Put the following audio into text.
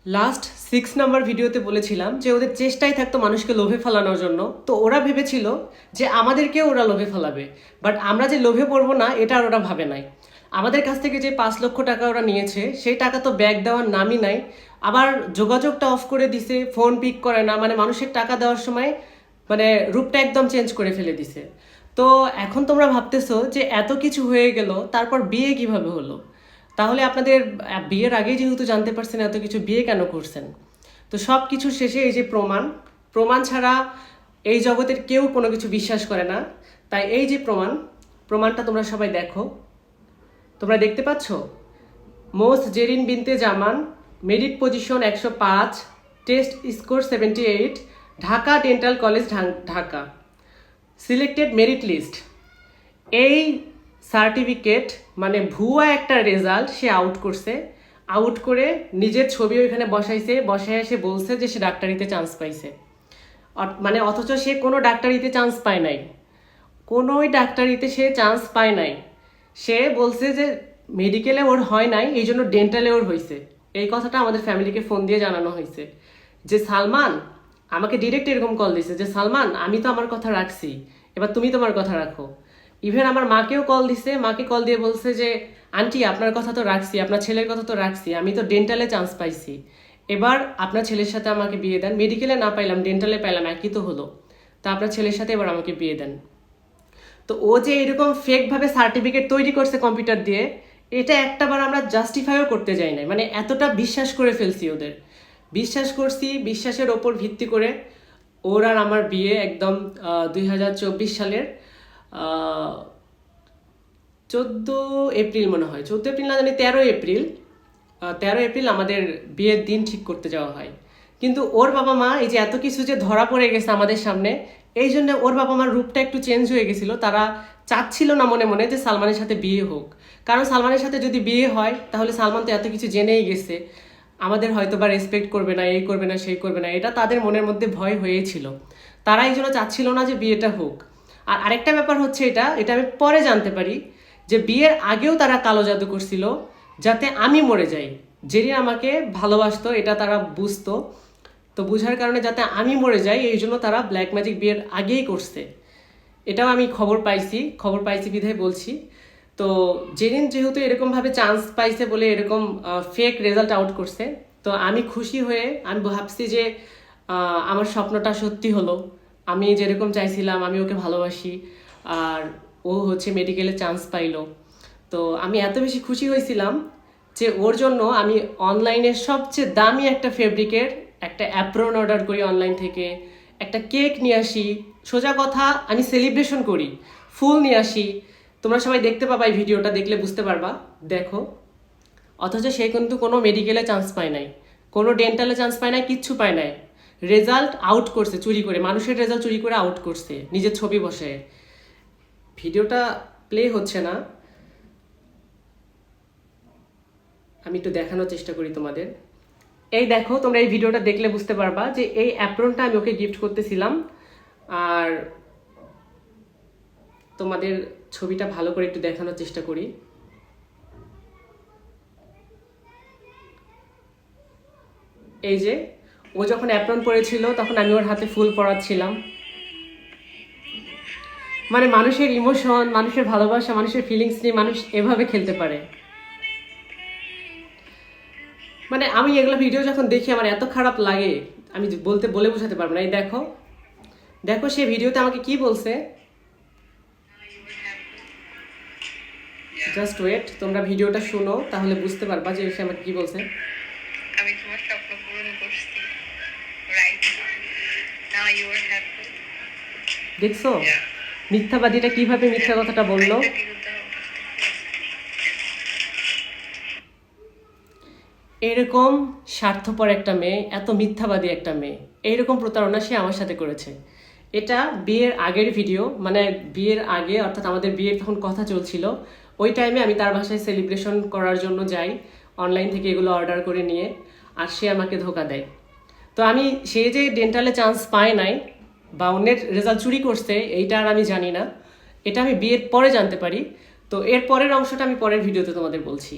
Last 6 number ভিডিওতে বলেছিলাম যে ওদের চেষ্টাই থাকতো মানুষকে লোভে ফেলানোর জন্য। তো ওরা ভেবেছিল যে আমাদেরকেও ওরা লোভে ফেলাবে, বাট আমরা যে লোভে পড়বো না এটা আর ওরা ভাবে নাই। আমাদের কাছ থেকে যে 5 লক্ষ টাকা ওরা নিয়েছে সেই টাকা তো ব্যাক দেওয়ার নামই নাই। আবার যোগাযোগটা অফ করে দিছে, ফোন পিক করে না, মানে মানুষের টাকা দেওয়ার সময় মানে রূপটা একদম চেঞ্জ করে ফেলে দিছে। তো এখন তোমরা ভাবতেছো যে এত কিছু হয়ে গেল, তারপর বিয়ে কিভাবে হলো? তাহলে আপনাদের বিয়ের আগেই যেহেতু জানতে পারছেন এত কিছু, বিয়ে কেন করছেন? তো সব কিছু শেষে এই যে প্রমাণ, প্রমাণ ছাড়া এই জগতের কেউ কোনো কিছু বিশ্বাস করে না। তাই এই যে প্রমাণটা তোমরা সবাই দেখো। তোমরা দেখতে পাচ্ছ, মোস্ট Jerin Binte Zaman, merit position 105, test score 78, Dhaka dental college Dhaka, selected merit list. এই সার্টিফিকেট মানে ভুয়া একটা রেজাল্ট সে আউট করছে। আউট করে নিজের ছবি ওইখানে বসাইছে, বসায় এসে বলছে যে সে ডাক্তারিতে চান্স পাইছে। মানে অথচ সে কোনো ডাক্তারিতে চান্স পায় নাই, কোনোই ডাক্তারিতে সে চান্স পায় নাই। সে বলছে যে মেডিকেলে ওর হয় নাই, এই জন্য ডেন্টালে ওর হয়েছে। এই কথাটা আমাদের ফ্যামিলিকে ফোন দিয়ে জানানো হয়েছে যে সালমান আমাকে ডিরেক্ট এরকম কল দিছে যে সালমান আমি তো আমার কথা রাখছি, এবার তুমি তোমার কথা রাখো। ইভেন আমার মাকেও কল দিছে, মাকে কল দিয়ে বলছে যে আন্টি আপনার কথা তো রাখছি, আপনার ছেলের কথা তো রাখছি, আমি তো ডেন্টালে চান্স পাইছি, এবার আপনার ছেলের সাথে আমাকে বিয়ে দেন। মেডিকেলে না পাইলাম, ডেন্টালে পাইলাম, একই তো হলো, তা আপনার ছেলের সাথে এবার আমাকে বিয়ে দেন। তো ও যে এরকম ফেকভাবে সার্টিফিকেট তৈরি করছে কম্পিউটার দিয়ে, এটা একটাবার আমরা জাস্টিফাইও করতে যাই না। মানে এতটা বিশ্বাস করে ফেলছি ওদের, বিশ্বাস করছি, বিশ্বাসের ওপর ভিত্তি করে ওর আর আমার বিয়ে একদম 2024 সালের 14 এপ্রিল মনে হয়, 14 এপ্রিল না জানি 13 এপ্রিল, 13 এপ্রিল আমাদের বিয়ের দিন ঠিক করতে যাওয়া হয়। কিন্তু ওর বাবা মা এই যে এত কিছু যে ধরা পড়ে গেছে আমাদের সামনে, এই জন্য ওর বাবা মার রূপটা একটু চেঞ্জ হয়ে গেছিল। তারা চাচ্ছিল না মনে মনে যে সালমানের সাথে বিয়ে হোক, কারণ সালমানের সাথে যদি বিয়ে হয় তাহলে সালমান তো এত কিছু জেনেই গেছে, আমাদের হয়তো বা রেসপেক্ট করবে না, এই করবে না, সেই করবে না, এটা তাদের মনের মধ্যে ভয় হয়েছিল। তারা এই জন্য চাচ্ছিল না যে বিয়েটা হোক। আর আরেকটা ব্যাপার হচ্ছে, এটা এটা আমি পরে জানতে পারি যে বিয়ের আগেও তারা কালো জাদু করছিল যাতে আমি মরে যাই। জেরিন আমাকে ভালোবাসতো এটা তারা বুঝতো, তো বুঝার কারণে যাতে আমি মরে যাই এই জন্য তারা ব্ল্যাক ম্যাজিক বিয়ের আগেই করছে। এটাও আমি খবর পাইছি বিধায় বলছি। তো জেরিন যেহেতু এরকমভাবে চান্স পাইছে বলে এরকম ফেক রেজাল্ট আউট করছে, তো আমি খুশি হয়ে আমি ভাবছি যে আমার স্বপ্নটা সত্যি হলো, আমি যেরকম চাইছিলাম, আমি ওকে ভালোবাসি আর ও হচ্ছে মেডিকেলে চান্স পাইলো। তো আমি এত বেশি খুশি হয়েছিলাম যে ওর জন্য আমি অনলাইনের সবচেয়ে দামি একটা ফেব্রিকের একটা অ্যাপ্রন অর্ডার করি অনলাইন থেকে, একটা কেক নিয়ে আসি, সোজা কথা আমি সেলিব্রেশন করি, ফুল নিয়ে আসি। তোমরা সবাই দেখতে পাবা, এই ভিডিওটা দেখলে বুঝতে পারবা, দেখো। অথচ সে কিন্তু কোনো মেডিকেলে চান্স পায় নাই, কোনো ডেন্টালে চান্স পায় নাই, কিচ্ছু পায় নাই। রেজাল্ট আউট করছে চুরি করে, মানুষের রেজাল্ট চুরি করে আউট করছে নিজের ছবি বসে। ভিডিওটা প্লে হচ্ছে না, আমি একটু দেখানোর চেষ্টা করি তোমাদের। এই দেখো, তোমরা এই ভিডিওটা দেখলে বুঝতে পারবা যে এই অ্যাপ্রনটা আমি ওকে গিফট করতেছিলাম। আর তোমাদের ছবিটা ভালো করে একটু দেখানোর চেষ্টা করি। এই যে ও যখন অ্যাপ্রন পরেছিল তখন আমি ওর হাতে ফুল পরাচ্ছিলাম। মানে মানুষের ইমোশন, মানুষের ভালোবাসা, মানুষের ফিলিংস নিয়ে মানুষ এভাবে খেলতে পারে। মানে আমি এগুলো ভিডিও যখন দেখি আমার এত খারাপ লাগে, আমি বলে বোঝাতে পারবো না। এই দেখো, দেখো সে ভিডিওতে আমাকে কি বলছে, জাস্ট ওয়েট, তোমরা ভিডিওটা শুনো তাহলে বুঝতে পারবা যে সে আমাকে কি বলছে। আমি তোমার স্বপ্ন পূরণ করছি, right now you are happy. দেখছো মিথ্যাবাদীটা কিভাবে মিথ্যা কথাটা বললো। এরকম স্বার্থপর একটা মেয়ে, এত মিথ্যাবাদী একটা মেয়ে, এইরকম প্রতারণা সে আমার সাথে করেছে। এটা বিয়ের আগের ভিডিও, মানে বিয়ের আগে, অর্থাৎ আমাদের বিয়ের তখন কথা চলছিল, ওই টাইমে আমি তার বাসায় সেলিব্রেশন করার জন্য যাই অনলাইন থেকে এগুলো অর্ডার করে নিয়ে, আর সে আমাকে ধোকা দেয়। তো আমি, সে যে ডেন্টালে চান্স পায় নাই বা অন্যের রেজাল্ট চুরি করছে এইটা আর আমি জানি না, এটা আমি বিয়ের পরে জানতে পারি। তো এর পরের অংশটা আমি পরের ভিডিওতে তোমাদের বলছি।